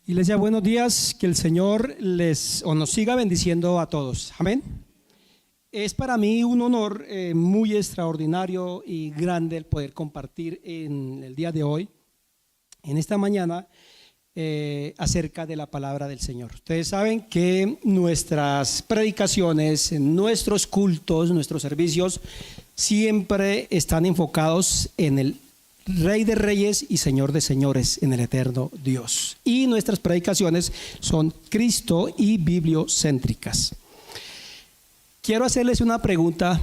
Iglesia, buenos días, que el Señor nos siga bendiciendo a todos. Amén. Es para mí un honor muy extraordinario y grande el poder compartir en el día de hoy, en esta mañana, acerca de la palabra del Señor. Ustedes saben que nuestras predicaciones, nuestros cultos, nuestros servicios siempre están enfocados en el Rey de Reyes y Señor de Señores, en el eterno Dios. Y nuestras predicaciones son Cristo y bibliocéntricas. Quiero hacerles una pregunta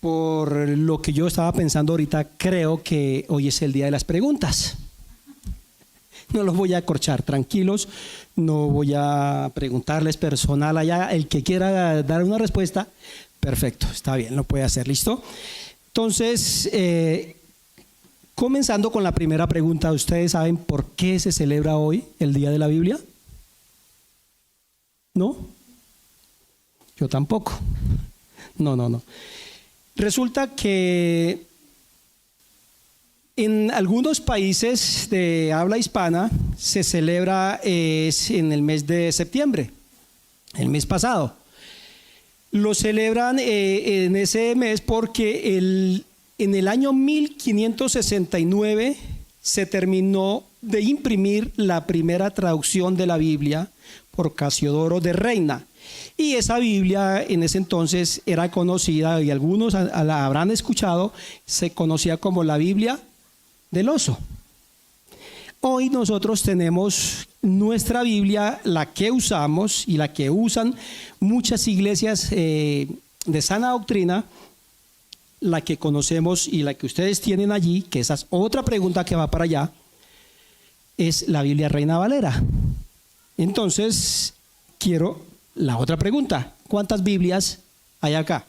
por lo que yo estaba pensando ahorita. Creo que hoy es el día de las preguntas. No los voy a acorchar, tranquilos. No voy a preguntarles personal allá. El que quiera dar una respuesta, perfecto, está bien, lo puede hacer, ¿listo? Entonces, comenzando con la primera pregunta, ¿ustedes saben por qué se celebra hoy el Día de la Biblia? ¿No? Yo tampoco. No. Resulta que en algunos países de habla hispana se celebra en el mes de septiembre, el mes pasado. Lo celebran en ese mes porque en el año 1569 se terminó de imprimir la primera traducción de la Biblia por Casiodoro de Reina. Y esa Biblia en ese entonces era conocida, y algunos la habrán escuchado, se conocía como la Biblia del oso. Hoy nosotros tenemos nuestra Biblia, la que usamos y la que usan muchas iglesias de sana doctrina, la que conocemos y la que ustedes tienen allí, que esa es otra pregunta que va para allá, es la Biblia Reina Valera. Entonces, quiero la otra pregunta: ¿cuántas Biblias hay acá?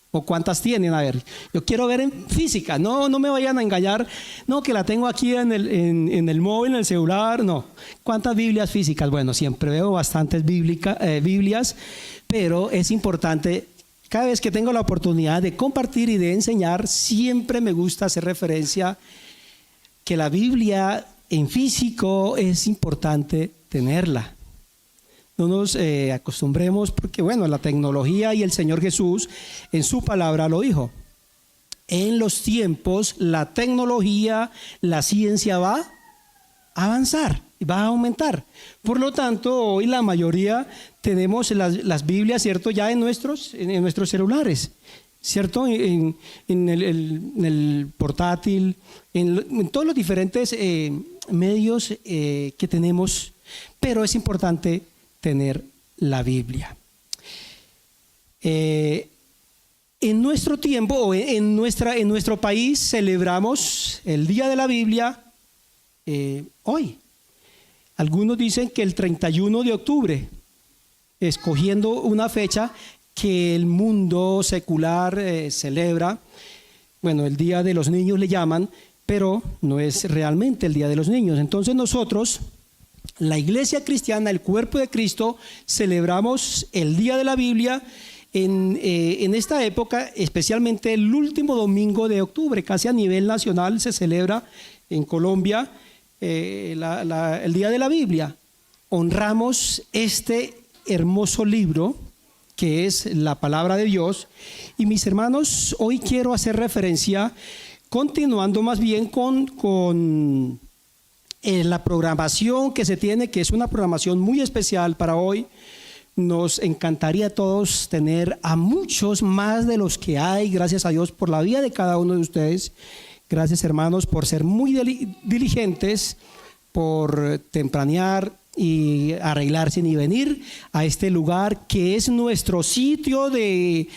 ¿O cuántas tienen? A ver, yo quiero ver en física, no me vayan a engañar, no, que la tengo aquí en el móvil, en el celular, no. ¿Cuántas Biblias físicas? Bueno, siempre veo bastantes Biblias, pero es importante. Cada vez que tengo la oportunidad de compartir y de enseñar, siempre me gusta hacer referencia que la Biblia en físico es importante tenerla. No nos acostumbremos porque, bueno, la tecnología y el Señor Jesús en su palabra lo dijo. En los tiempos la tecnología, la ciencia va a avanzar y va a aumentar. Por lo tanto, hoy la mayoría tenemos las Biblias, ¿cierto?, ya en nuestros celulares, ¿cierto? En el portátil, en todos los diferentes medios que tenemos, pero es importante tener la Biblia. En nuestro tiempo o en nuestro país celebramos el Día de la Biblia hoy. Algunos dicen que el 31 de octubre, escogiendo una fecha que el mundo secular celebra. Bueno, el Día de los Niños le llaman, pero no es realmente el Día de los Niños. Entonces nosotros, la Iglesia cristiana, el cuerpo de Cristo, celebramos el Día de la Biblia en esta época, especialmente el último domingo de octubre. Casi a nivel nacional se celebra en Colombia el Día de la Biblia. Honramos este hermoso libro que es la palabra de Dios. Y mis hermanos, hoy quiero hacer referencia, continuando más bien con la programación que se tiene, que es una programación muy especial para hoy. Nos encantaría a todos tener a muchos más de los que hay. Gracias a Dios por la vida de cada uno de ustedes. Gracias, hermanos, por ser muy diligentes, por tempranear y arreglarse y venir a este lugar que es nuestro sitio de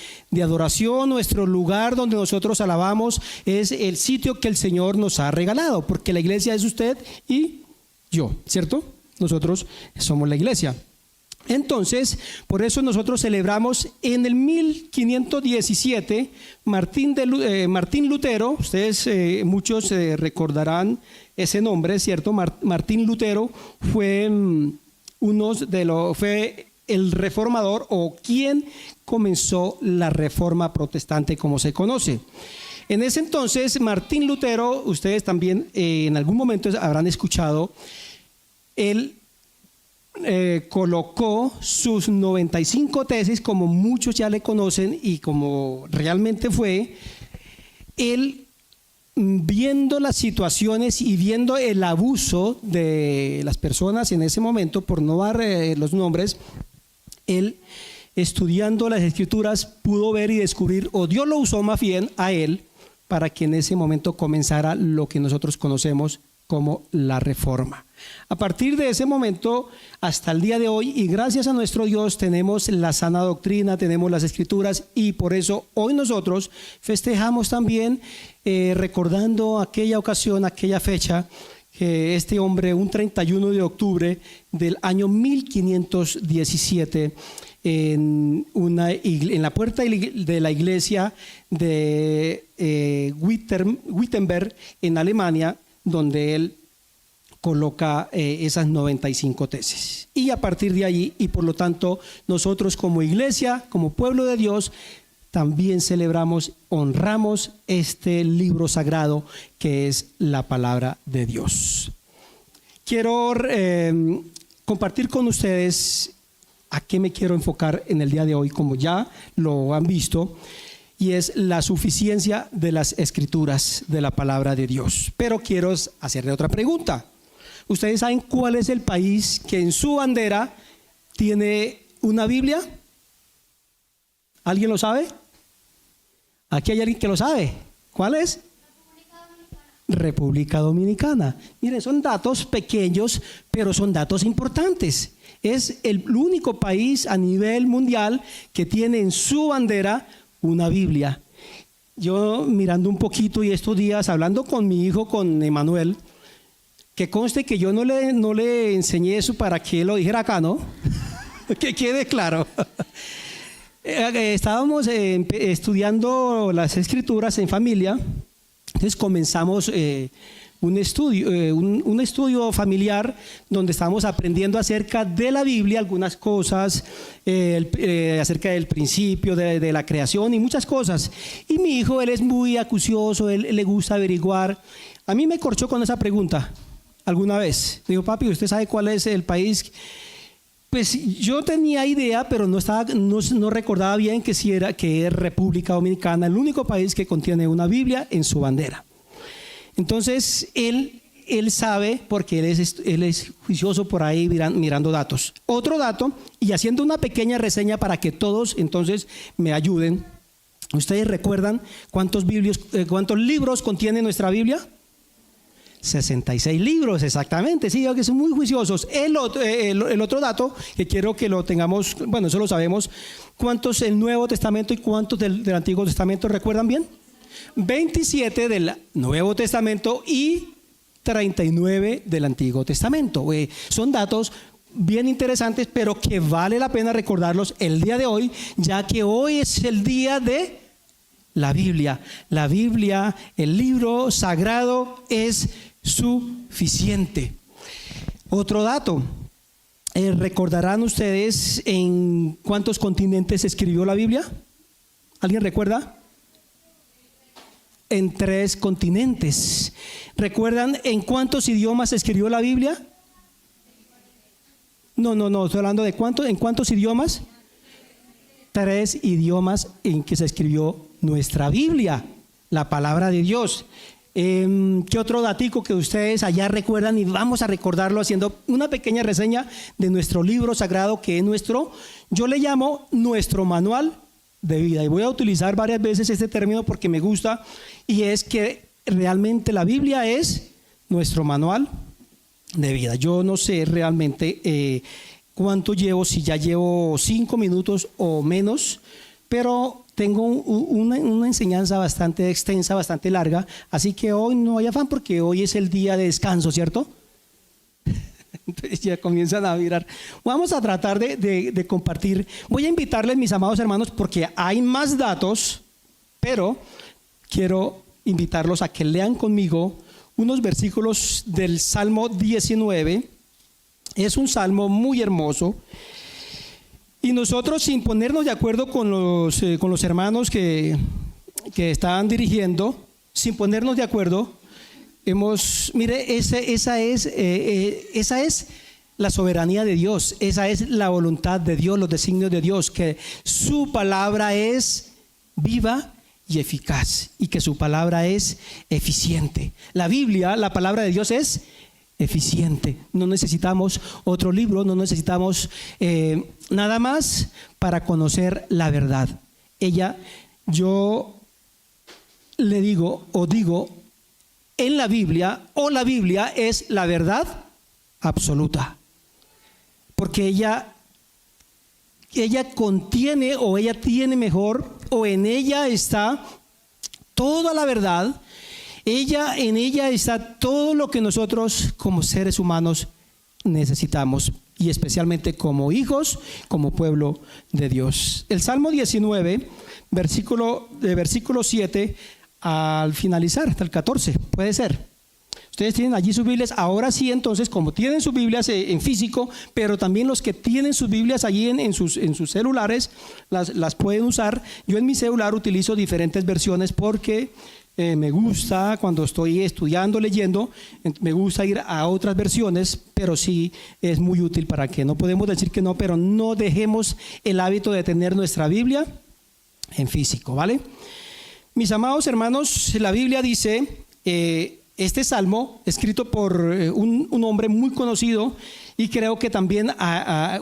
adoración, nuestro lugar donde nosotros alabamos. Es el sitio que el Señor nos ha regalado, porque la iglesia es usted y yo, ¿cierto? Nosotros somos la iglesia. Entonces, por eso nosotros celebramos en el 1517 Martín Lutero. Ustedes muchos recordarán ese nombre, ¿cierto? Martín Lutero fue fue el reformador, o quien comenzó la reforma protestante, como se conoce. En ese entonces, Martín Lutero, ustedes también en algún momento habrán escuchado, él colocó sus 95 tesis, como muchos ya le conocen y como realmente fue, él viendo las situaciones y viendo el abuso de las personas en ese momento, por no dar los nombres, él, estudiando las escrituras, pudo ver y descubrir, o Dios lo usó más bien a él, para que en ese momento comenzara lo que nosotros conocemos como la Reforma. A partir de ese momento hasta el día de hoy, y gracias a nuestro Dios, tenemos la sana doctrina, tenemos las escrituras, y por eso hoy nosotros festejamos también recordando aquella ocasión, aquella fecha, que este hombre, un 31 de octubre del año 1517, en la puerta de la iglesia de Wittenberg, en Alemania, donde él coloca esas 95 tesis. Y a partir de allí, y por lo tanto, nosotros como iglesia, como pueblo de Dios, también celebramos, honramos este libro sagrado que es la palabra de Dios. Quiero compartir con ustedes a qué me quiero enfocar en el día de hoy, como ya lo han visto, y es la suficiencia de las escrituras de la palabra de Dios. Pero quiero hacerle otra pregunta. ¿Ustedes saben cuál es el país que en su bandera tiene una Biblia? ¿Alguien lo sabe? Aquí hay alguien que lo sabe. ¿Cuál es? República Dominicana. Miren, son datos pequeños, pero son datos importantes. Es el único país a nivel mundial que tiene en su bandera una Biblia. Yo mirando un poquito y estos días hablando con mi hijo, con Emanuel, que conste que yo no le enseñé eso para que él lo dijera acá, ¿no? Que quede claro. Estábamos estudiando las escrituras en familia, entonces comenzamos un estudio familiar donde estábamos aprendiendo acerca de la Biblia, algunas cosas, acerca del principio de la creación y muchas cosas. Y mi hijo, él es muy acucioso, él le gusta averiguar. A mí me corchó con esa pregunta alguna vez. Dijo, papi, ¿usted sabe cuál es el país? Pues yo tenía idea, pero no recordaba bien que es República Dominicana, el único país que contiene una Biblia en su bandera. Entonces, él sabe, porque él es juicioso por ahí mirando datos. Otro dato, y haciendo una pequeña reseña para que todos entonces me ayuden. ¿Ustedes recuerdan cuántos libros contiene nuestra Biblia? 66 libros, exactamente. Sí, que son muy juiciosos. El otro dato que quiero que lo tengamos, bueno, eso lo sabemos. ¿Cuántos del Nuevo Testamento y cuántos del Antiguo Testamento recuerdan bien? 27 del Nuevo Testamento y 39 del Antiguo Testamento. Son datos bien interesantes, pero que vale la pena recordarlos el día de hoy, ya que hoy es el día de la Biblia. La Biblia, el libro sagrado, es suficiente. Otro dato, ¿recordarán ustedes en cuántos continentes se escribió la Biblia? ¿Alguien recuerda? En 3 continentes. ¿Recuerdan en cuántos idiomas se escribió la Biblia? No, estoy hablando de ¿en cuántos idiomas? 3 idiomas en que se escribió nuestra Biblia, la palabra de Dios. ¿Qué otro datico que ustedes allá recuerdan? Y vamos a recordarlo haciendo una pequeña reseña de nuestro libro sagrado, que es yo le llamo nuestro manual de vida, y voy a utilizar varias veces este término porque me gusta, y es que realmente la Biblia es nuestro manual de vida. Yo no sé realmente cuánto llevo, si ya llevo 5 minutos o menos, pero tengo una enseñanza bastante extensa, bastante larga, así que hoy no hay afán porque hoy es el día de descanso, ¿cierto? Entonces ya comienzan a mirar. Vamos a tratar de compartir. Voy a invitarles, mis amados hermanos, porque hay más datos, pero quiero invitarlos a que lean conmigo unos versículos del Salmo 19. Es un salmo muy hermoso. Y nosotros, sin ponernos de acuerdo con los hermanos que estaban dirigiendo, sin ponernos de acuerdo, esa es la soberanía de Dios, esa es la voluntad de Dios, los designios de Dios, que su palabra es viva y eficaz y que su palabra es eficiente. La Biblia, la palabra de Dios es eficiente. No necesitamos otro libro, no necesitamos nada más para conocer la verdad. Yo le digo o digo, en la Biblia, o la Biblia es la verdad absoluta, porque ella contiene, o ella tiene mejor, o en ella está toda la verdad. En ella está todo lo que nosotros como seres humanos necesitamos, y especialmente como hijos, como pueblo de Dios. El Salmo 19, versículo 7 al finalizar, hasta el 14, puede ser. Ustedes tienen allí sus Biblias. Ahora sí, entonces, como tienen sus Biblias en físico, pero también los que tienen sus Biblias allí en sus celulares, las pueden usar. Yo en mi celular utilizo diferentes versiones porque me gusta, cuando estoy estudiando, leyendo, me gusta ir a otras versiones, pero sí es muy útil para que no podemos decir que no, pero no dejemos el hábito de tener nuestra Biblia en físico, ¿vale? Mis amados hermanos, la Biblia dice, este salmo, escrito por un hombre muy conocido, y creo que también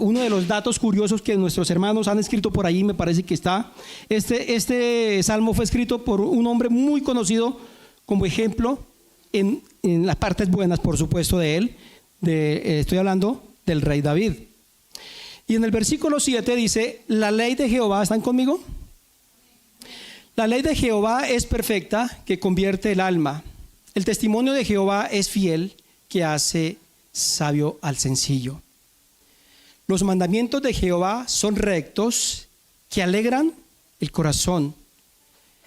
uno de los datos curiosos que nuestros hermanos han escrito por ahí, me parece que está, este salmo fue escrito por un hombre muy conocido como ejemplo en las partes buenas, por supuesto, de él, estoy hablando del rey David. Y en el versículo 7 dice, la ley de Jehová, ¿están conmigo? La ley de Jehová es perfecta, que convierte el alma. El testimonio de Jehová es fiel, que hace sabio al sencillo. Los mandamientos de Jehová son rectos, que alegran el corazón.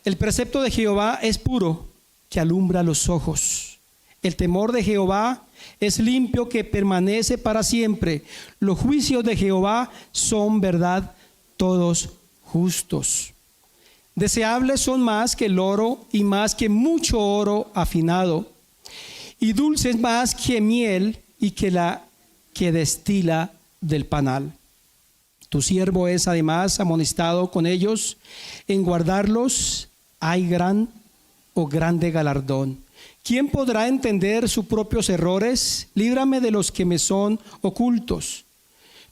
El precepto de Jehová es puro, que alumbra los ojos. El temor de Jehová es limpio, que permanece para siempre. Los juicios de Jehová son verdad, todos justos. Deseables son más que el oro, y más que mucho oro afinado, y dulces más que miel, y que la que destila del panal. Tu siervo es además amonestado con ellos, en guardarlos hay grande galardón. ¿Quién podrá entender sus propios errores? Líbrame de los que me son ocultos.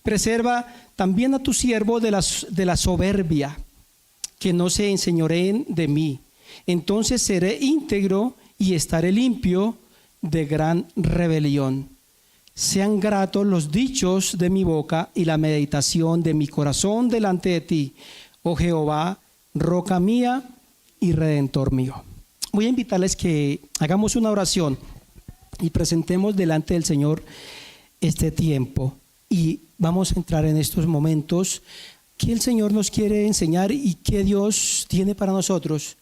Preserva también a tu siervo de la soberbia, que no se enseñoreen de mí. Entonces seré íntegro y estaré limpio de gran rebelión. Sean gratos los dichos de mi boca y la meditación de mi corazón delante de ti, oh Jehová, roca mía y redentor mío. Voy a invitarles que hagamos una oración y presentemos delante del Señor este tiempo, y vamos a entrar en estos momentos que el Señor nos quiere enseñar y que Dios tiene para nosotros,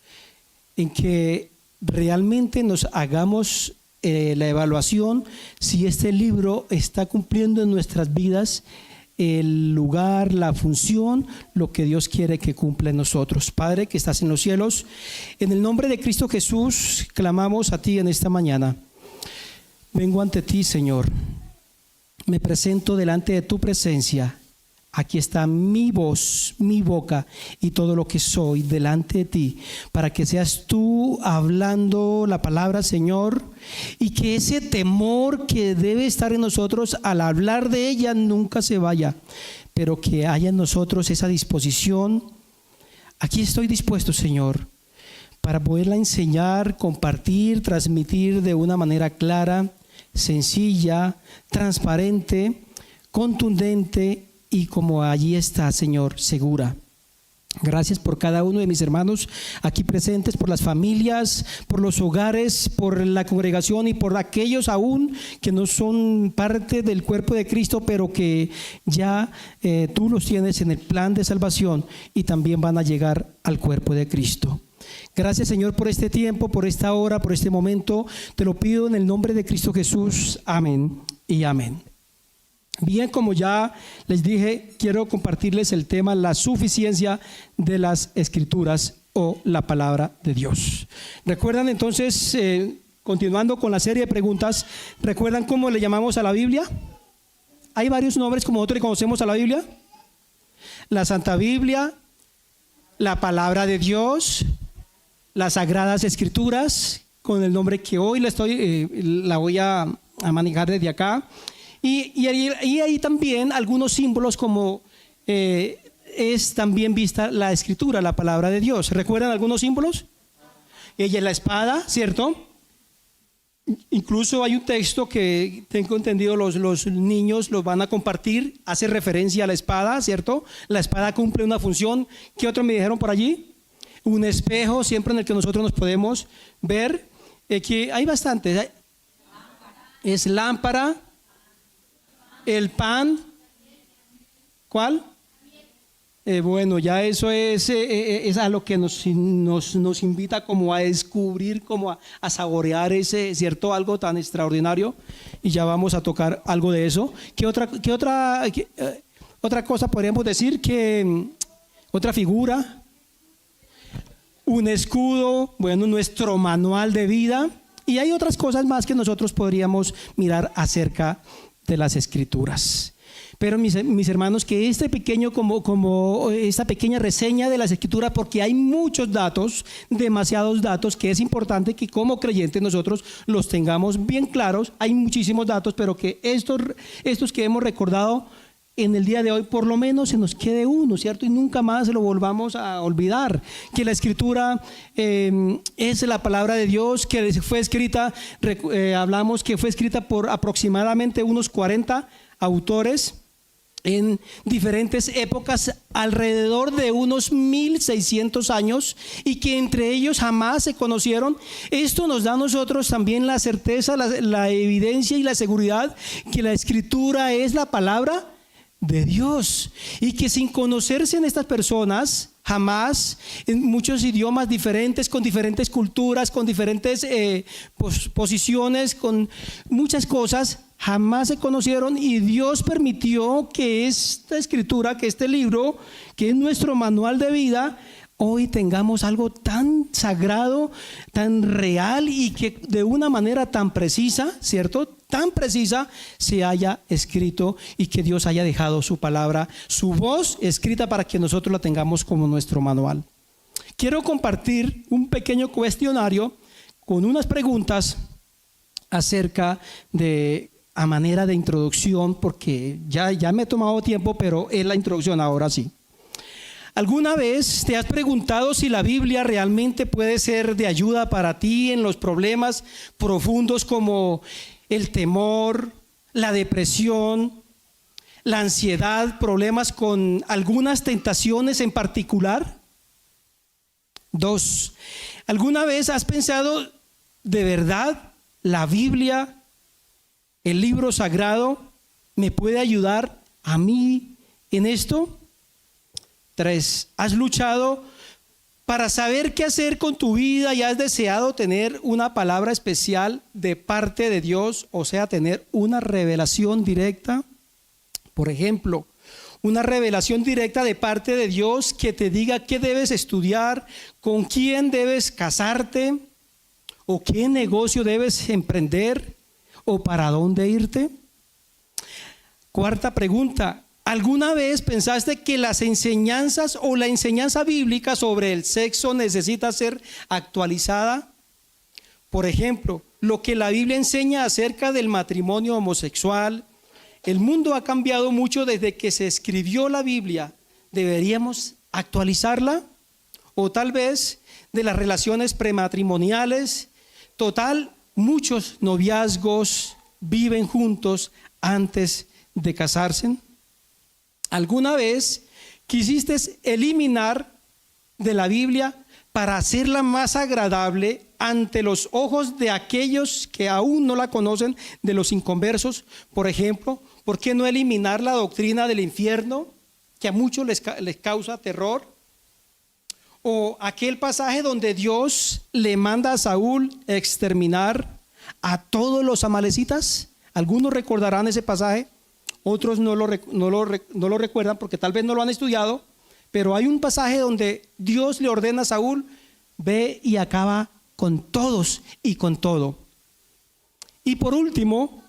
en que realmente nos hagamos la evaluación si este libro está cumpliendo en nuestras vidas el lugar, la función, lo que Dios quiere que cumpla en nosotros. Padre que estás en los cielos, en el nombre de Cristo Jesús clamamos a ti en esta mañana. Vengo ante ti, Señor, me presento delante de tu presencia. Aquí está mi voz, mi boca y todo lo que soy delante de ti, para que seas tú hablando la palabra, Señor, y que ese temor que debe estar en nosotros al hablar de ella nunca se vaya, pero que haya en nosotros esa disposición. Aquí estoy dispuesto, Señor, para poderla enseñar, compartir, transmitir de una manera clara, sencilla, transparente, contundente, y como allí está, Señor, segura. Gracias por cada uno de mis hermanos aquí presentes, por las familias, por los hogares, por la congregación y por aquellos aún que no son parte del cuerpo de Cristo, pero que ya tú los tienes en el plan de salvación y también van a llegar al cuerpo de Cristo. Gracias, Señor, por este tiempo, por esta hora, por este momento. Te lo pido en el nombre de Cristo Jesús. Amén y amén. Bien, como ya les dije, quiero compartirles el tema, la suficiencia de las Escrituras o la palabra de Dios. ¿Recuerdan entonces, continuando con la serie de preguntas, recuerdan cómo le llamamos a la Biblia? hay varios nombres como nosotros le conocemos a la Biblia. La Santa Biblia, la Palabra de Dios, las Sagradas Escrituras, con el nombre que hoy la voy a manejar desde acá. Y hay también algunos símbolos como es también vista la Escritura, la Palabra de Dios. ¿Recuerdan algunos símbolos? Ella es la espada, ¿cierto? Incluso hay un texto que tengo entendido los niños los van a compartir, hace referencia a la espada, ¿cierto? La espada cumple una función. ¿Qué otro me dijeron por allí? Un espejo siempre en el que nosotros nos podemos ver. Que hay bastantes. Es lámpara, el pan. ¿Cuál? Bueno, ya eso es a lo que nos invita como a descubrir, como a saborear ese, ¿cierto? Algo tan extraordinario, y ya vamos a tocar algo de eso. ¿Qué otra cosa podríamos decir? Otra figura, un escudo, bueno, nuestro manual de vida, y hay otras cosas más que nosotros podríamos mirar acerca de las Escrituras. Pero mis hermanos, que esta pequeña reseña de las Escrituras, porque hay muchos datos, demasiados datos, que es importante que como creyentes nosotros los tengamos bien claros. Hay muchísimos datos, pero que estos que hemos recordado en el día de hoy, por lo menos se nos quede uno, ¿cierto? Y nunca más lo volvamos a olvidar. Que la Escritura es la palabra de Dios, que fue escrita, hablamos que fue escrita por aproximadamente unos 40 autores en diferentes épocas, alrededor de unos 1600 años, y que entre ellos jamás se conocieron. Esto nos da a nosotros también la certeza, la evidencia y la seguridad que la Escritura es la palabra de Dios, y que sin conocerse en estas personas jamás, en muchos idiomas diferentes, con diferentes culturas, con diferentes posiciones, con muchas cosas, jamás se conocieron, y Dios permitió que esta Escritura, que este libro, que es nuestro manual de vida, hoy tengamos algo tan sagrado, tan real, y que de una manera tan precisa, ¿cierto? Tan precisa se haya escrito, y que Dios haya dejado su palabra, su voz escrita, para que nosotros la tengamos como nuestro manual. Quiero compartir un pequeño cuestionario con unas preguntas acerca de, a manera de introducción, porque ya me he tomado tiempo, pero es la introducción ahora sí. ¿Alguna vez te has preguntado si la Biblia realmente puede ser de ayuda para ti en los problemas profundos como el temor, la depresión, la ansiedad, problemas con algunas tentaciones en particular? 2. ¿Alguna vez has pensado de verdad la Biblia, el libro sagrado, me puede ayudar a mí en esto? 3. ¿Has luchado para saber qué hacer con tu vida y has deseado tener una palabra especial de parte de Dios, o sea, tener una revelación directa? Por ejemplo, una revelación directa de parte de Dios que te diga qué debes estudiar, con quién debes casarte, o qué negocio debes emprender, o para dónde irte. 4. pregunta. ¿Alguna vez pensaste que las enseñanzas o la enseñanza bíblica sobre el sexo necesita ser actualizada? Por ejemplo, lo que la Biblia enseña acerca del matrimonio homosexual. El mundo ha cambiado mucho desde que se escribió la Biblia. ¿Deberíamos actualizarla? O tal vez de las relaciones prematrimoniales. Total, muchos noviazgos viven juntos antes de casarse. ¿Alguna vez quisiste eliminar de la Biblia para hacerla más agradable ante los ojos de aquellos que aún no la conocen, de los inconversos? Por ejemplo, ¿por qué no eliminar la doctrina del infierno, que a muchos les causa terror? O aquel pasaje donde Dios le manda a Saúl exterminar a todos los amalecitas. Algunos recordarán ese pasaje. Otros no lo recuerdan porque tal vez no lo han estudiado, pero hay un pasaje donde Dios le ordena a Saúl: ve y acaba con todos y con todo. Y por último,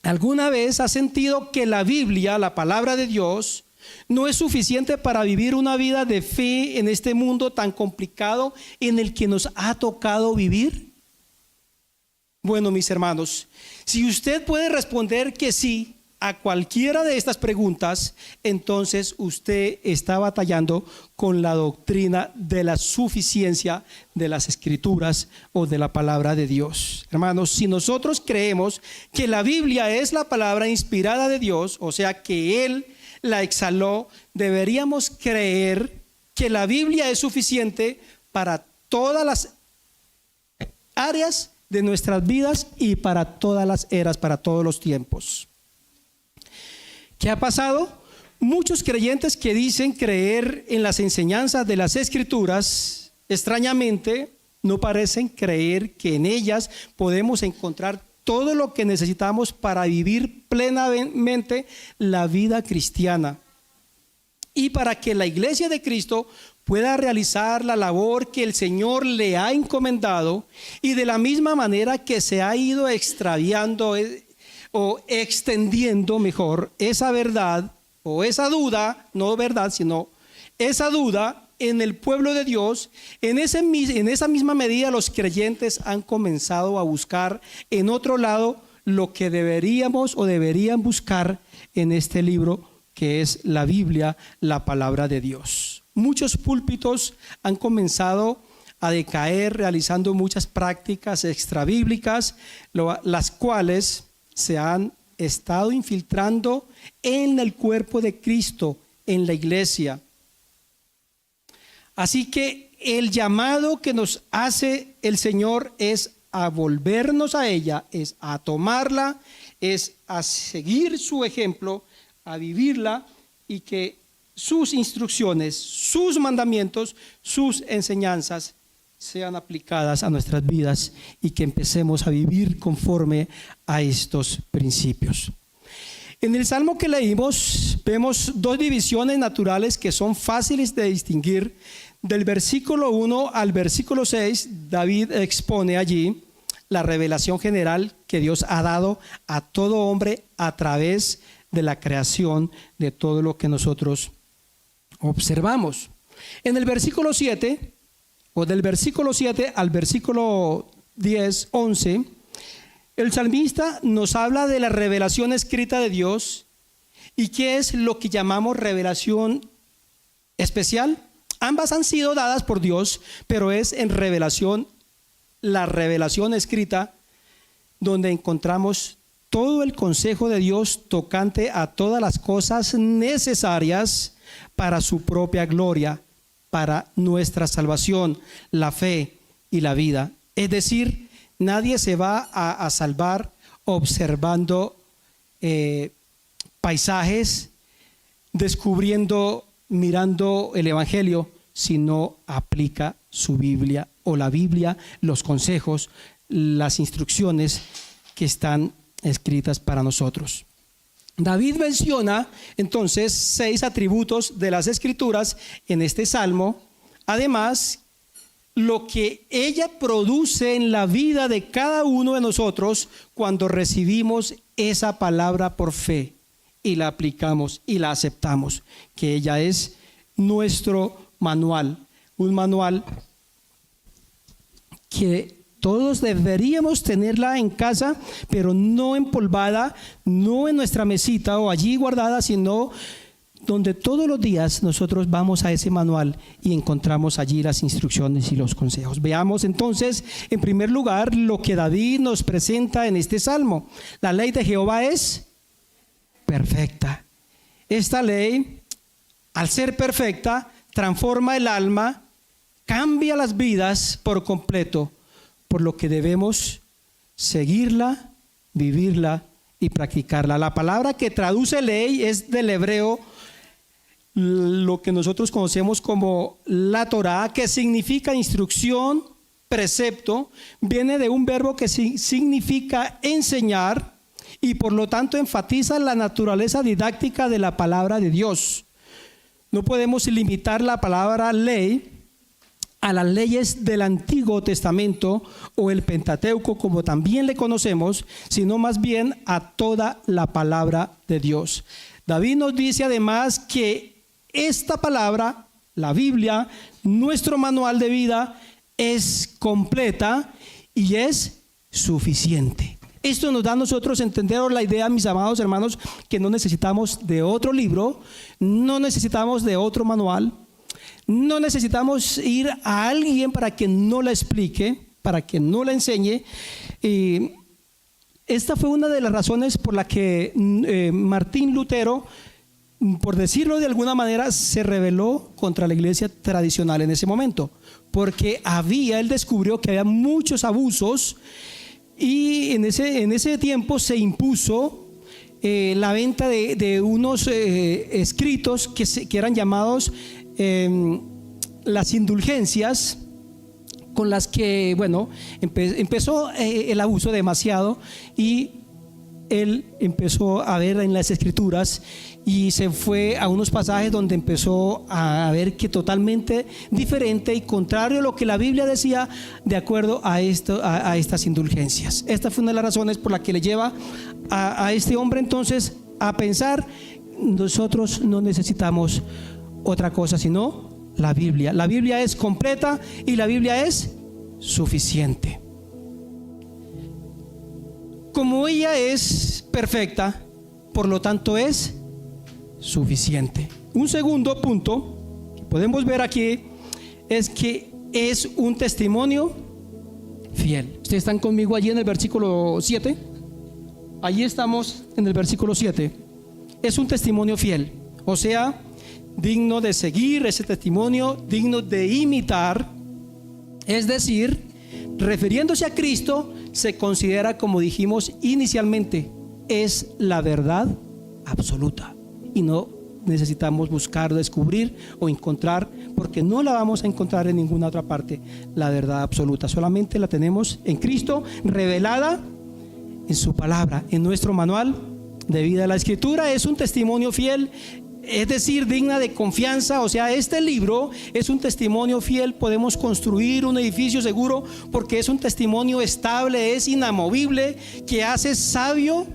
¿Alguna vez has sentido que la Biblia, la palabra de Dios, no es suficiente para vivir una vida de fe en este mundo tan complicado en el que nos ha tocado vivir? Bueno, mis hermanos, si usted puede responder que sí a cualquiera de estas preguntas, entonces usted está batallando con la doctrina de la suficiencia de las Escrituras o de la palabra de Dios. Hermanos, si nosotros creemos que la Biblia es la palabra inspirada de Dios, o sea que Él la exhaló, deberíamos creer que la Biblia es suficiente para todas las áreas de nuestras vidas y para todas las eras, para todos los tiempos. ¿Qué ha pasado? Muchos creyentes que dicen creer en las enseñanzas de las Escrituras, extrañamente no parecen creer que en ellas podemos encontrar todo lo que necesitamos para vivir plenamente la vida cristiana. Y para que la iglesia de Cristo pueda realizar la labor que el Señor le ha encomendado, y de la misma manera que se ha ido extraviando o extendiendo mejor esa verdad o esa duda, no verdad, sino esa duda en el pueblo de Dios, en esa misma medida los creyentes han comenzado a buscar en otro lado lo que deberíamos o deberían buscar en este libro que es la Biblia, la palabra de Dios. Muchos púlpitos han comenzado a decaer realizando muchas prácticas extrabíblicas, las cuales se han estado infiltrando en el cuerpo de Cristo, en la iglesia. Así que el llamado que nos hace el Señor es a volvernos a ella, es a tomarla, es a seguir su ejemplo, a vivirla, y que sus instrucciones, sus mandamientos, sus enseñanzas sean aplicadas a nuestras vidas y que empecemos a vivir conforme a estos principios. En el Salmo que leímos vemos dos divisiones naturales que son fáciles de distinguir. Del versículo 1 al versículo 6, David expone allí la revelación general que Dios ha dado a todo hombre a través de la creación de todo lo que nosotros observamos. En el versículo 7, o del versículo 7 al versículo 10, 11, el salmista nos habla de la revelación escrita de Dios. ¿Y qué es lo que llamamos revelación especial? Ambas han sido dadas por Dios, pero es en revelación, la revelación escrita, donde encontramos todo el consejo de Dios tocante a todas las cosas necesarias para su propia gloria, para nuestra salvación, la fe y la vida. Es decir, nadie se va a salvar observando paisajes, descubriendo, mirando el Evangelio, si no aplica su Biblia o la Biblia, los consejos, las instrucciones que están escritas para nosotros. David menciona entonces 6 atributos de las Escrituras en este salmo. Además, lo que ella produce en la vida de cada uno de nosotros cuando recibimos esa palabra por fe y la aplicamos y la aceptamos, que ella es nuestro manual, un manual que todos deberíamos tenerla en casa, pero no empolvada, no en nuestra mesita o allí guardada, sino donde todos los días nosotros vamos a ese manual y encontramos allí las instrucciones y los consejos. Veamos entonces, en primer lugar, lo que David nos presenta en este salmo. La ley de Jehová es perfecta. Esta ley, al ser perfecta, transforma el alma, cambia las vidas por completo, por lo que debemos seguirla, vivirla y practicarla. La palabra que traduce ley es del hebreo, lo que nosotros conocemos como la Torá, que significa instrucción, precepto, viene de un verbo que significa enseñar y por lo tanto enfatiza la naturaleza didáctica de la palabra de Dios. No podemos limitar la palabra ley a las leyes del Antiguo Testamento o el Pentateuco, como también le conocemos, sino más bien a toda la palabra de Dios. David nos dice además que esta palabra, la Biblia, nuestro manual de vida, es completa y es suficiente. Esto nos da a nosotros entender la idea, mis amados hermanos, que no necesitamos de otro libro, no necesitamos de otro manual, no necesitamos ir a alguien para que nos la explique, para que nos la enseñe. Esta fue una de las razones por la que Martín Lutero, por decirlo de alguna manera, se rebeló contra la iglesia tradicional en ese momento, porque él descubrió que había muchos abusos y en ese tiempo se impuso la venta de unos escritos que eran llamados las indulgencias, con las que, empezó el abuso demasiado, y él empezó a ver en las escrituras y se fue a unos pasajes donde empezó a ver que totalmente diferente y contrario a lo que la Biblia decía de acuerdo a estas indulgencias. Esta fue una de las razones por la que le lleva a este hombre entonces a pensar: nosotros no necesitamos otra cosa sino la Biblia. La Biblia es completa y la Biblia es suficiente. Como ella es perfecta, por lo tanto es suficiente. Un segundo punto que podemos ver aquí es que es un testimonio fiel. ¿Ustedes están conmigo allí en el versículo 7? Allí estamos en el versículo 7. Es un testimonio fiel, o sea, digno de seguir, ese testimonio digno de imitar. Es decir, refiriéndose a Cristo, se considera, como dijimos inicialmente, es la verdad absoluta y no necesitamos buscar, descubrir o encontrar, porque no la vamos a encontrar en ninguna otra parte, la verdad absoluta. Solamente la tenemos en Cristo, revelada en su palabra, en nuestro manual de vida. La Escritura es un testimonio fiel, es decir, digna de confianza. O sea, este libro es un testimonio fiel. Podemos construir un edificio seguro porque es un testimonio estable, es inamovible, que hace sabio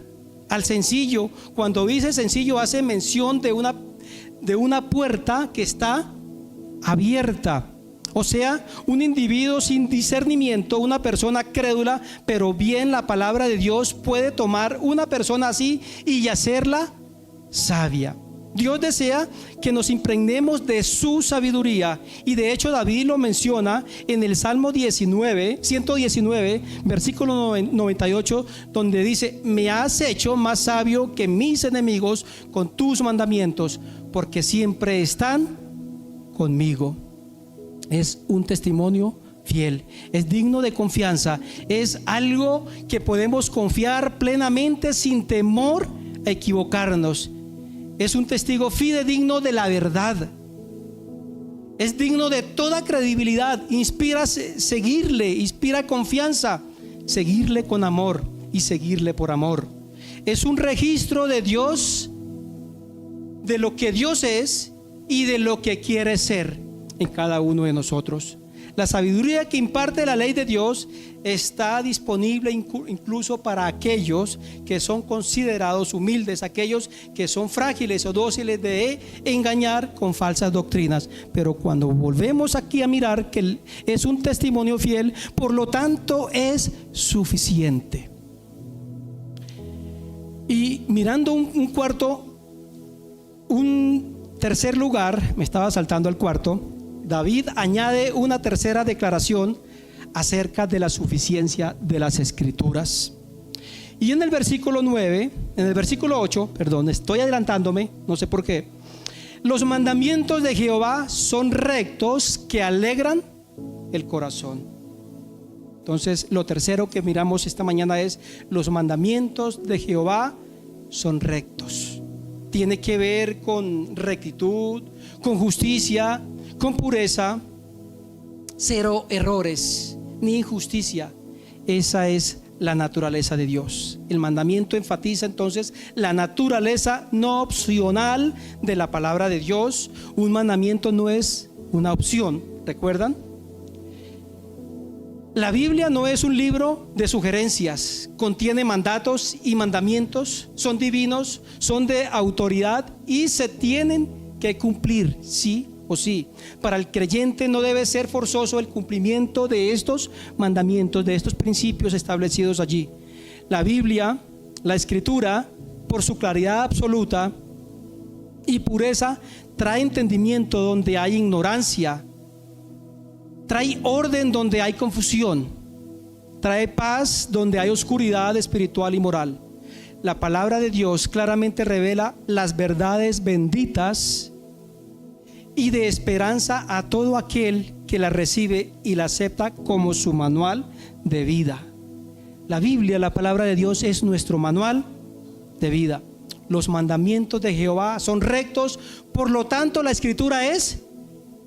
al sencillo. Cuando dice sencillo, hace mención de una puerta que está abierta. O sea, un individuo sin discernimiento, una persona crédula, pero bien la palabra de Dios puede tomar una persona así y hacerla sabia. Dios desea que nos impregnemos de su sabiduría, y de hecho David lo menciona en el Salmo 119, versículo 98, donde dice: me has hecho más sabio que mis enemigos con tus mandamientos, porque siempre están conmigo. Es un testimonio fiel, es digno de confianza, es algo que podemos confiar plenamente sin temor a equivocarnos. Es un testigo fidedigno de la verdad. Es digno de toda credibilidad. Inspira seguirle, inspira confianza, seguirle con amor y seguirle por amor. Es un registro de Dios, de lo que Dios es y de lo que quiere ser en cada uno de nosotros. La sabiduría que imparte la ley de Dios está disponible incluso para aquellos que son considerados humildes, aquellos que son frágiles o dóciles de engañar con falsas doctrinas. Pero cuando volvemos aquí a mirar que es un testimonio fiel, por lo tanto es suficiente. Y mirando un tercer lugar, me estaba saltando al cuarto, David añade una tercera declaración acerca de la suficiencia de las Escrituras. Y en el versículo 8, estoy adelantándome, no sé por qué. Los mandamientos de Jehová son rectos, que alegran el corazón. Entonces, lo tercero que miramos esta mañana es: los mandamientos de Jehová son rectos. Tiene que ver con rectitud, con justicia, con pureza, cero errores ni injusticia. Esa es la naturaleza de Dios. El mandamiento enfatiza entonces la naturaleza no opcional de la palabra de Dios. Un mandamiento no es una opción, ¿recuerdan? La Biblia no es un libro de sugerencias, contiene mandatos y mandamientos, son divinos, son de autoridad y se tienen que cumplir, sí o sí. Para el creyente no debe ser forzoso el cumplimiento de estos mandamientos, de estos principios establecidos allí. La Biblia, la Escritura, por su claridad absoluta y pureza, trae entendimiento donde hay ignorancia, trae orden donde hay confusión, trae paz donde hay oscuridad espiritual y moral. La palabra de Dios claramente revela las verdades benditas y de esperanza a todo aquel que la recibe y la acepta como su manual de vida. La Biblia, la palabra de Dios, es nuestro manual de vida. Los mandamientos de Jehová son rectos, por lo tanto la Escritura es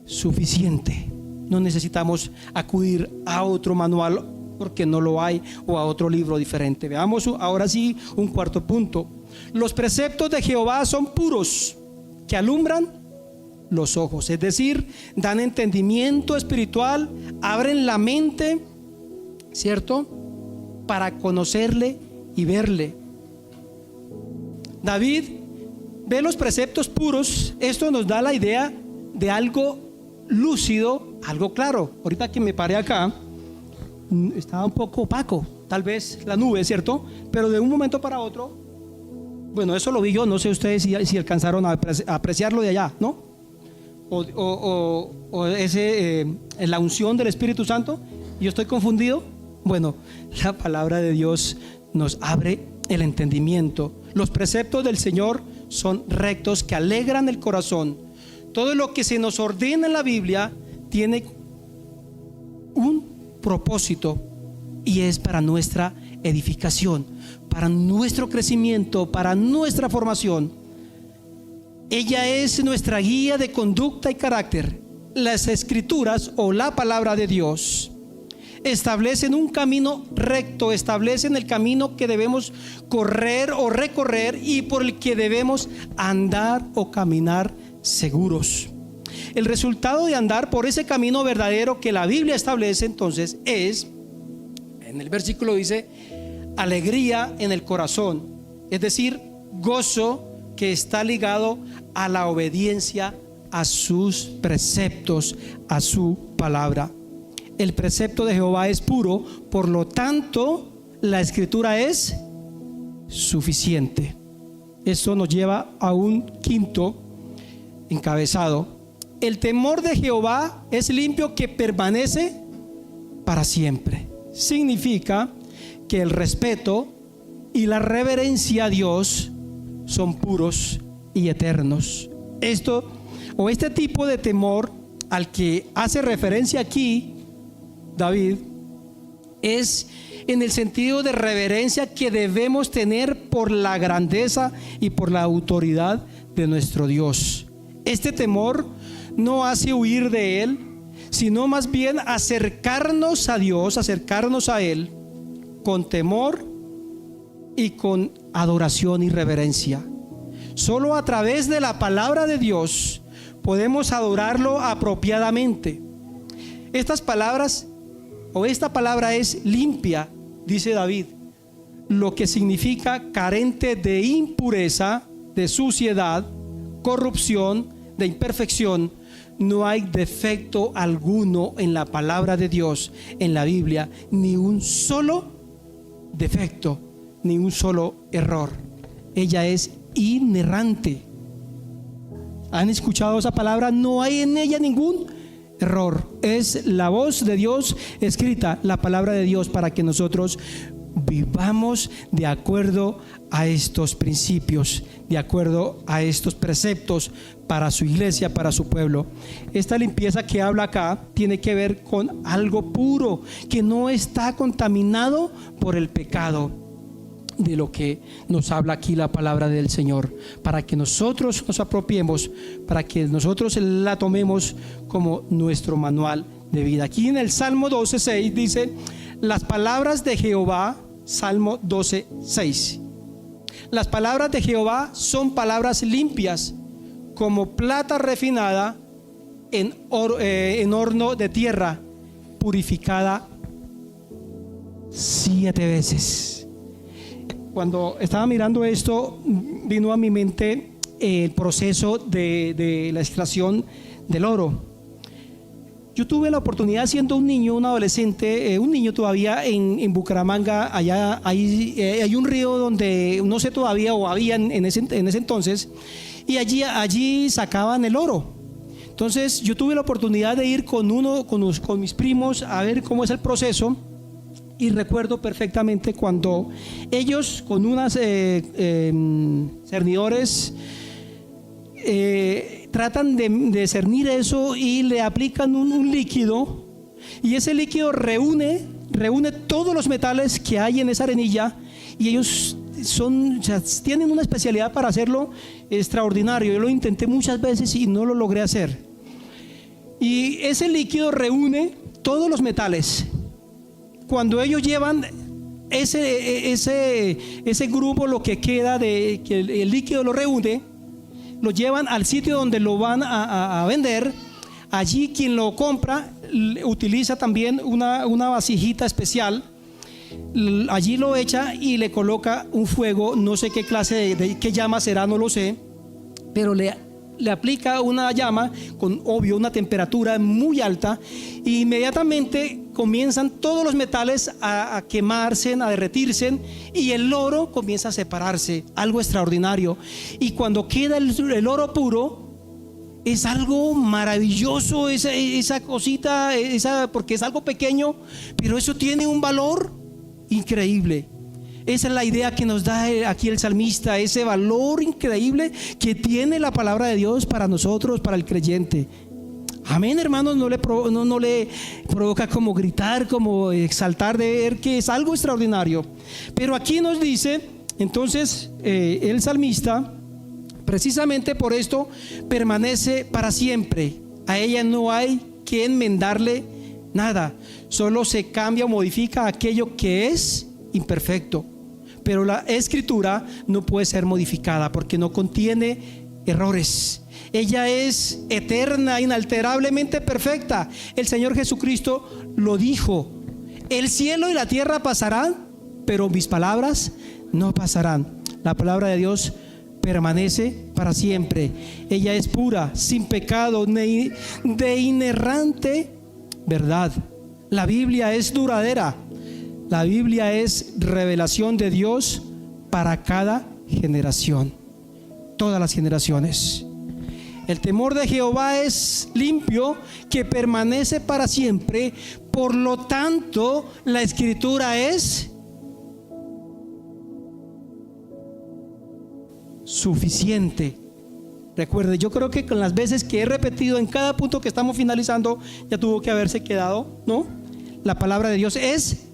suficiente. No necesitamos acudir a otro manual porque no lo hay, o a otro libro diferente. Veamos ahora sí un cuarto punto. Los preceptos de Jehová son puros, que alumbran los ojos, es decir, dan entendimiento espiritual, abren la mente, ¿cierto?, para conocerle y verle. David ve los preceptos puros. Esto nos da la idea de algo lúcido, algo claro. Ahorita que me paré acá, estaba un poco opaco, tal vez la nube, ¿cierto? Pero de un momento para otro, bueno, eso lo vi yo, no sé ustedes si alcanzaron a apreciarlo de allá, ¿no? O la unción del Espíritu Santo. Yo estoy confundido. Bueno, la palabra de Dios nos abre el entendimiento. Los preceptos del Señor son rectos, que alegran el corazón. Todo lo que se nos ordena en la Biblia tiene un propósito, y es para nuestra edificación, para nuestro crecimiento, para nuestra formación. Ella es nuestra guía de conducta y carácter. Las Escrituras, o la palabra de Dios, establecen un camino recto, establecen el camino que debemos correr o recorrer y por el que debemos andar o caminar seguros. El resultado de andar por ese camino verdadero que la Biblia establece entonces es, en el versículo dice, alegría en el corazón, es decir, gozo que está ligado a la obediencia a sus preceptos, a su palabra. El precepto de Jehová es puro, por lo tanto la Escritura es suficiente. Esto nos lleva a un quinto encabezado. El temor de Jehová es limpio, que permanece para siempre. Significa que el respeto y la reverencia a Dios son puros y eternos. Este tipo de temor al que hace referencia aquí David es en el sentido de reverencia que debemos tener por la grandeza y por la autoridad de nuestro Dios. Este temor no hace huir de Él, sino más bien acercarnos a Dios, acercarnos a Él con temor y con adoración y reverencia. Solo a través de la palabra de Dios podemos adorarlo apropiadamente. Esta palabra es limpia, dice David, lo que significa carente de impureza, de suciedad, corrupción, de imperfección. No hay defecto alguno en la palabra de Dios, en la Biblia, ni un solo defecto, ni un solo error. Ella es inerrante. ¿Han escuchado esa palabra? No hay en ella ningún error. Es la voz de Dios escrita, la palabra de Dios, para que nosotros vivamos de acuerdo a estos principios, de acuerdo a estos preceptos para su iglesia, para su pueblo. Esta limpieza que habla acá tiene que ver con algo puro, que no está contaminado por el pecado, de lo que nos habla aquí la palabra del Señor, para que nosotros nos apropiemos, para que nosotros la tomemos como nuestro manual de vida. Aquí en el Salmo 12:6 dice: las palabras de Jehová, Salmo 12:6, las palabras de Jehová son palabras limpias, como plata refinada en horno de tierra, purificada 7 veces. Cuando estaba mirando esto, vino a mi mente el proceso de la extracción del oro. Yo tuve la oportunidad, siendo un niño, un adolescente, un niño todavía en Bucaramanga. Allá hay un río donde, no sé todavía, o había en ese entonces, y allí sacaban el oro. Entonces yo tuve la oportunidad de ir con mis primos a ver cómo es el proceso. Y recuerdo perfectamente cuando ellos con unas cernidores tratan de cernir eso y le aplican un líquido, y ese líquido reúne todos los metales que hay en esa arenilla, y ellos tienen una especialidad para hacerlo extraordinario. Yo lo intenté muchas veces y no lo logré hacer. Y ese líquido reúne todos los metales. Cuando ellos llevan ese grupo, lo que queda de que el líquido lo reúne, lo llevan al sitio donde lo van a vender. Allí quien lo compra utiliza también una vasijita especial. Allí lo echa y le coloca un fuego, no sé qué clase de qué llama será, no lo sé, pero le aplica una llama con, obvio, una temperatura muy alta, e inmediatamente comienzan todos los metales a quemarse, a derretirse, y el oro comienza a separarse, algo extraordinario. Y cuando queda el oro puro, es algo maravilloso, esa cosita, porque es algo pequeño, pero eso tiene un valor increíble. Esa es la idea que nos da aquí el salmista, ese valor increíble que tiene la palabra de Dios para nosotros, para el creyente. Amén, hermanos. No le provoca como gritar, como exaltar, de ver que es algo extraordinario. Pero aquí nos dice entonces el salmista, precisamente por esto permanece para siempre. A ella no hay que enmendarle nada, solo se cambia o modifica aquello que es imperfecto. Pero la escritura no puede ser modificada porque no contiene errores. Ella es eterna, inalterablemente perfecta. El Señor Jesucristo lo dijo: el cielo y la tierra pasarán, pero mis palabras no pasarán. La palabra de Dios permanece para siempre. Ella es pura, sin pecado, de inerrante verdad. La Biblia es duradera. La Biblia es revelación de Dios para cada generación, todas las generaciones. El temor de Jehová es limpio, que permanece para siempre. Por lo tanto, la escritura es suficiente. Recuerde, yo creo que con las veces que he repetido en cada punto que estamos finalizando, ya tuvo que haberse quedado, ¿no? La palabra de Dios es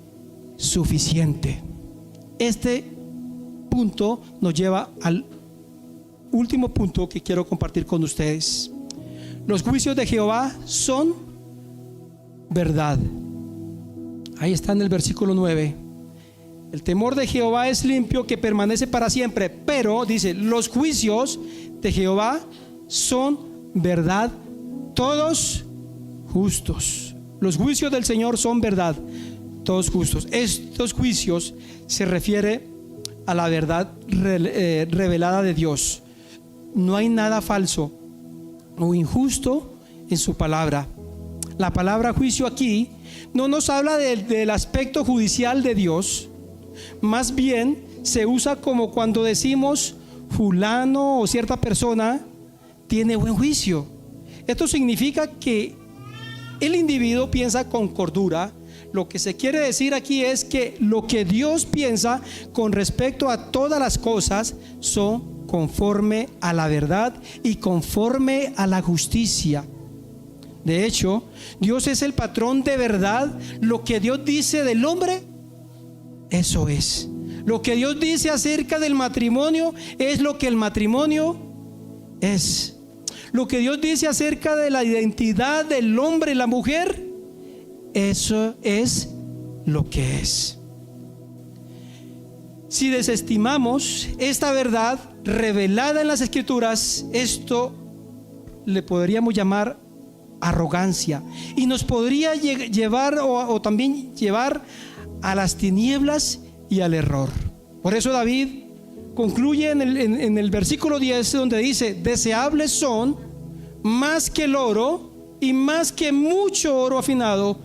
suficiente. Este punto nos lleva al último punto que quiero compartir con ustedes. Los juicios de Jehová son verdad. Ahí está en el versículo 9. El temor de Jehová es limpio, que permanece para siempre. Pero dice, los juicios de Jehová son verdad, todos justos. Los juicios del Señor son verdad, todos justos. Estos juicios se refiere a la verdad revelada de Dios. No hay nada falso o injusto en su palabra. La palabra juicio aquí no nos habla del aspecto judicial de Dios. Más bien se usa como cuando decimos fulano o cierta persona tiene buen juicio. Esto significa que el individuo piensa con cordura. Lo que se quiere decir aquí es que lo que Dios piensa con respecto a todas las cosas son conforme a la verdad y conforme a la justicia. De hecho, Dios es el patrón de verdad. Lo que Dios dice del hombre, eso es. Lo que Dios dice acerca del matrimonio es lo que el matrimonio es. Lo que Dios dice acerca de la identidad del hombre y la mujer, eso es lo que es. Si desestimamos esta verdad revelada en las Escrituras, esto le podríamos llamar arrogancia, y nos podría llevar o también llevar a las tinieblas y al error. Por eso David concluye en el versículo 10, donde dice: deseables son más que el oro y más que mucho oro afinado,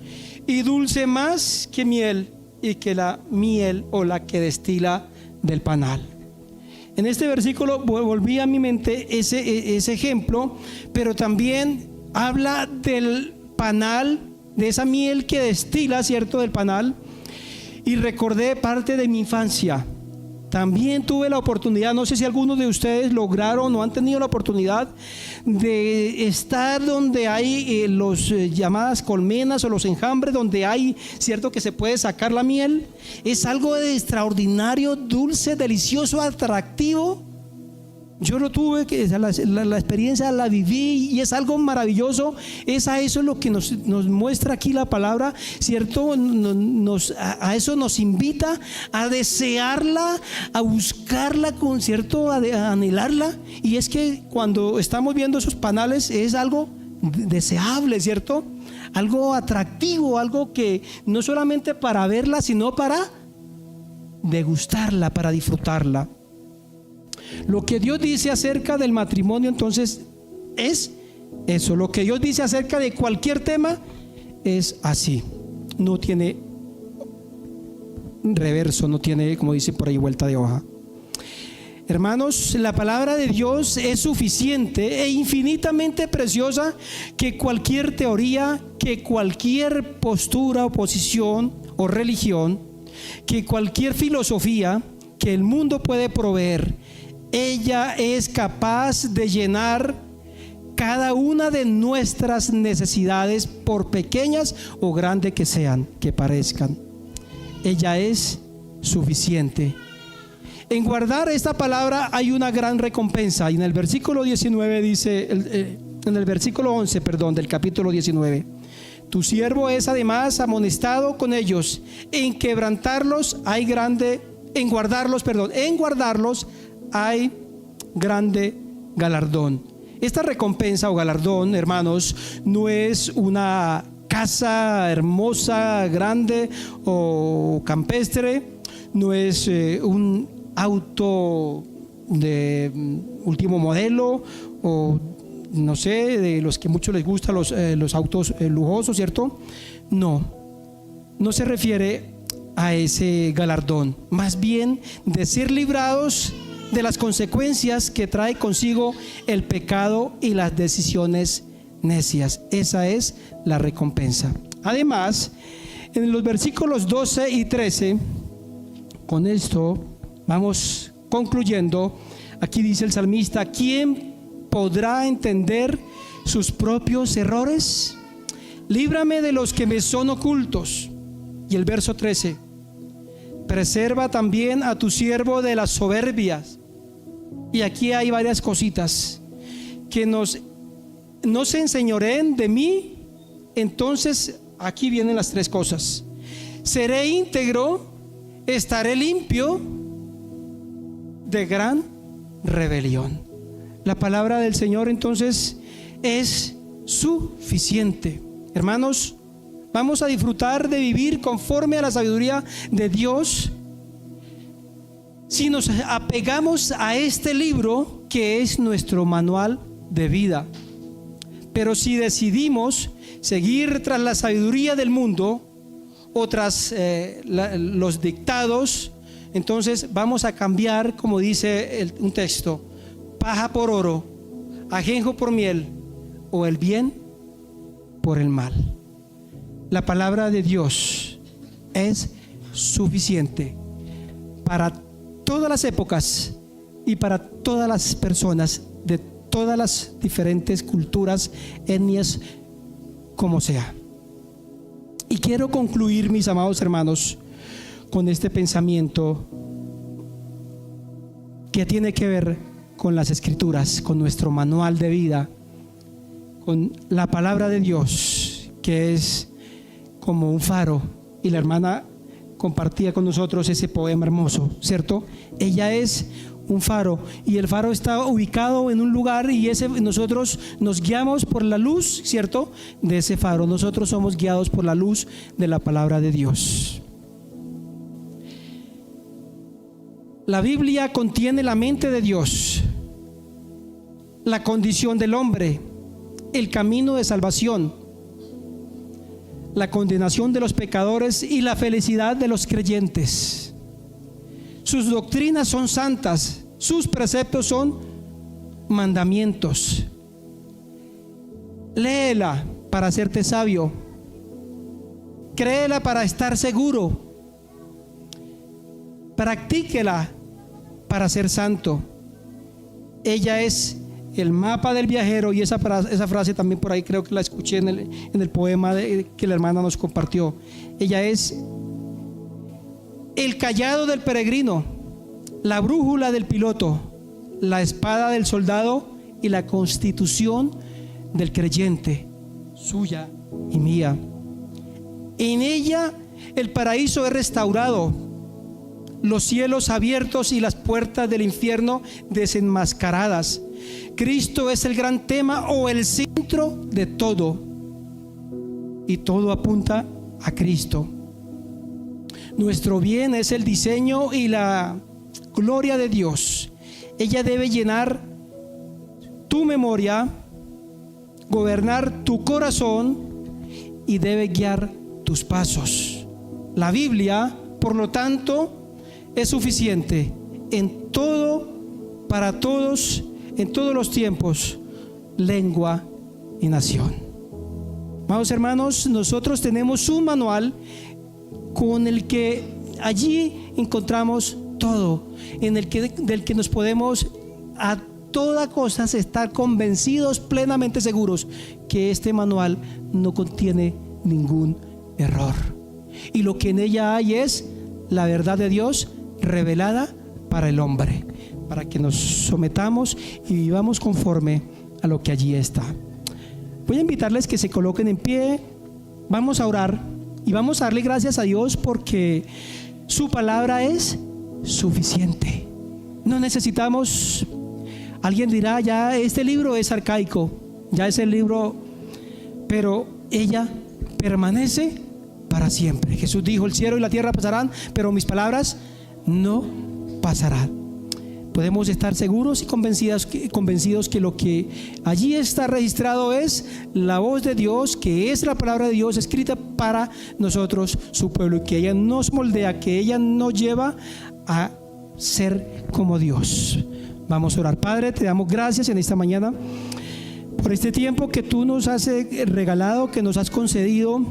y dulce más que miel y que la miel o la que destila del panal. En este versículo volví a mi mente ese ejemplo, pero también habla del panal, de esa miel que destila, ¿cierto?, del panal. Y recordé parte de mi infancia. También tuve la oportunidad, no sé si algunos de ustedes lograron o han tenido la oportunidad de estar donde hay los llamadas colmenas o los enjambres, donde hay, cierto, que se puede sacar la miel. Es algo de extraordinario, dulce, delicioso, atractivo. Yo lo tuve, la experiencia la viví y es algo maravilloso. Eso es lo que nos muestra aquí la palabra, ¿cierto? A eso nos invita a desearla, a buscarla, con cierto, a anhelarla. Y es que cuando estamos viendo esos panales es algo deseable, ¿cierto? Algo atractivo, algo que no solamente para verla, sino para degustarla, para disfrutarla. Lo que Dios dice acerca del matrimonio entonces es eso. Lo que Dios dice acerca de cualquier tema es así. No tiene reverso, no tiene, como dice por ahí, vuelta de hoja. Hermanos, la palabra de Dios es suficiente e infinitamente preciosa que cualquier teoría, que cualquier postura o posición o religión, que cualquier filosofía que el mundo puede proveer, ella es capaz de llenar cada una de nuestras necesidades, por pequeñas o grandes que sean, que parezcan. Ella es suficiente. En guardar esta palabra hay una gran recompensa. Y en el versículo 19 dice, en el versículo 11, del capítulo 19: tu siervo es además amonestado con ellos. En guardarlos hay grande galardón. Esta recompensa o galardón, hermanos, no es una casa hermosa, grande o campestre, no es un auto de último modelo o no sé, de los que muchos les gustan los autos lujosos, ¿cierto? No se refiere a ese galardón, más bien de ser librados de las consecuencias que trae consigo el pecado y las decisiones necias. Esa es la recompensa. Además, en los versículos 12 y 13, con esto vamos concluyendo. Aquí dice el salmista: ¿quién podrá entender sus propios errores? Líbrame de los que me son ocultos. Y el verso 13: preserva también a tu siervo de las soberbias. Y aquí hay varias cositas: que no se enseñoreen de mí. Entonces aquí vienen las tres cosas: seré íntegro, estaré limpio de gran rebelión. La palabra del Señor entonces es suficiente. Hermanos, vamos a disfrutar de vivir conforme a la sabiduría de Dios si nos apegamos a este libro que es nuestro manual de vida. Pero si decidimos seguir tras la sabiduría del mundo o tras los dictados, entonces vamos a cambiar, como dice un texto: paja por oro, ajenjo por miel, o el bien por el mal. La palabra de Dios es suficiente para todas las épocas y para todas las personas de todas las diferentes culturas, etnias, como sea. Y quiero concluir, mis amados hermanos, con este pensamiento que tiene que ver con las Escrituras, con nuestro manual de vida, con la palabra de Dios, que es como un faro. Y la hermana compartía con nosotros ese poema hermoso, ¿cierto? Ella es un faro y el faro está ubicado en un lugar, y nosotros nos guiamos por la luz, ¿cierto?, de ese faro. Nosotros somos guiados por la luz de la palabra de Dios. La Biblia contiene la mente de Dios, la condición del hombre, el camino de salvación, la condenación de los pecadores y la felicidad de los creyentes. Sus doctrinas son santas, sus preceptos son mandamientos. Léela para hacerte sabio, créela para estar seguro, practíquela para ser santo. Ella es el mapa del viajero, y esa frase también por ahí creo que la escuché en el poema que la hermana nos compartió. Ella es el cayado del peregrino, la brújula del piloto, la espada del soldado y la constitución del creyente, suya y mía. En ella el paraíso es restaurado, los cielos abiertos y las puertas del infierno desenmascaradas. Cristo es el gran tema o el centro de todo, y todo apunta a Cristo. Nuestro bien es el diseño y la gloria de Dios. Ella debe llenar tu memoria, gobernar tu corazón y debe guiar tus pasos. La Biblia, por lo tanto, es suficiente en todo, para todos, en todos los tiempos, lengua y nación. Amados hermanos, nosotros tenemos un manual con el que allí encontramos todo, del que nos podemos a toda cosa estar convencidos, plenamente seguros que este manual no contiene ningún error, y lo que en ella hay es la verdad de Dios revelada para el hombre, para que nos sometamos y vivamos conforme a lo que allí está. Voy a invitarles que se coloquen en pie, vamos a orar y vamos a darle gracias a Dios porque su palabra es suficiente. No necesitamos, alguien dirá, ya este libro es arcaico, ya es el libro, pero ella permanece para siempre. Jesús dijo: el cielo y la tierra pasarán, pero mis palabras no pasarán. Podemos estar seguros y convencidos que lo que allí está registrado es la voz de Dios, que es la palabra de Dios escrita para nosotros, su pueblo, y que ella nos moldea, que ella nos lleva a ser como Dios. Vamos a orar. Padre, te damos gracias en esta mañana por este tiempo que tú nos has regalado, que nos has concedido.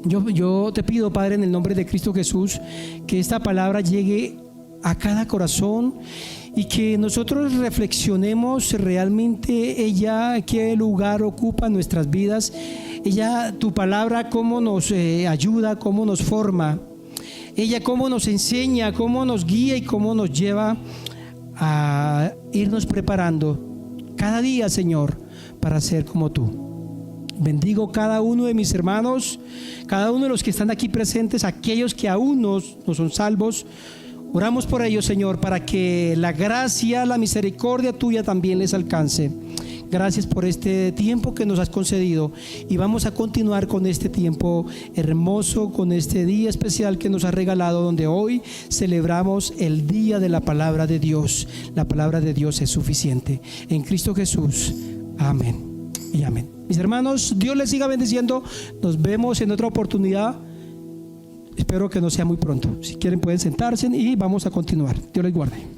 Yo te pido, Padre, en el nombre de Cristo Jesús, que esta palabra llegue a cada corazón y que nosotros reflexionemos realmente ella qué lugar ocupa en nuestras vidas. Ella, tu palabra, cómo nos ayuda, cómo nos forma. Ella cómo nos enseña, cómo nos guía y cómo nos lleva a irnos preparando cada día, Señor, para ser como tú. Bendigo cada uno de mis hermanos, cada uno de los que están aquí presentes, aquellos que aún no son salvos. Oramos por ellos, Señor, para que la gracia, la misericordia tuya también les alcance. Gracias por este tiempo que nos has concedido, y vamos a continuar con este tiempo hermoso, con este día especial que nos has regalado, donde hoy celebramos el día de la palabra de Dios. La palabra de Dios es suficiente. En Cristo Jesús. Amén y amén. Mis hermanos, Dios les siga bendiciendo. Nos vemos en otra oportunidad. Espero que no sea muy pronto. Si quieren pueden sentarse y vamos a continuar. Dios les guarde.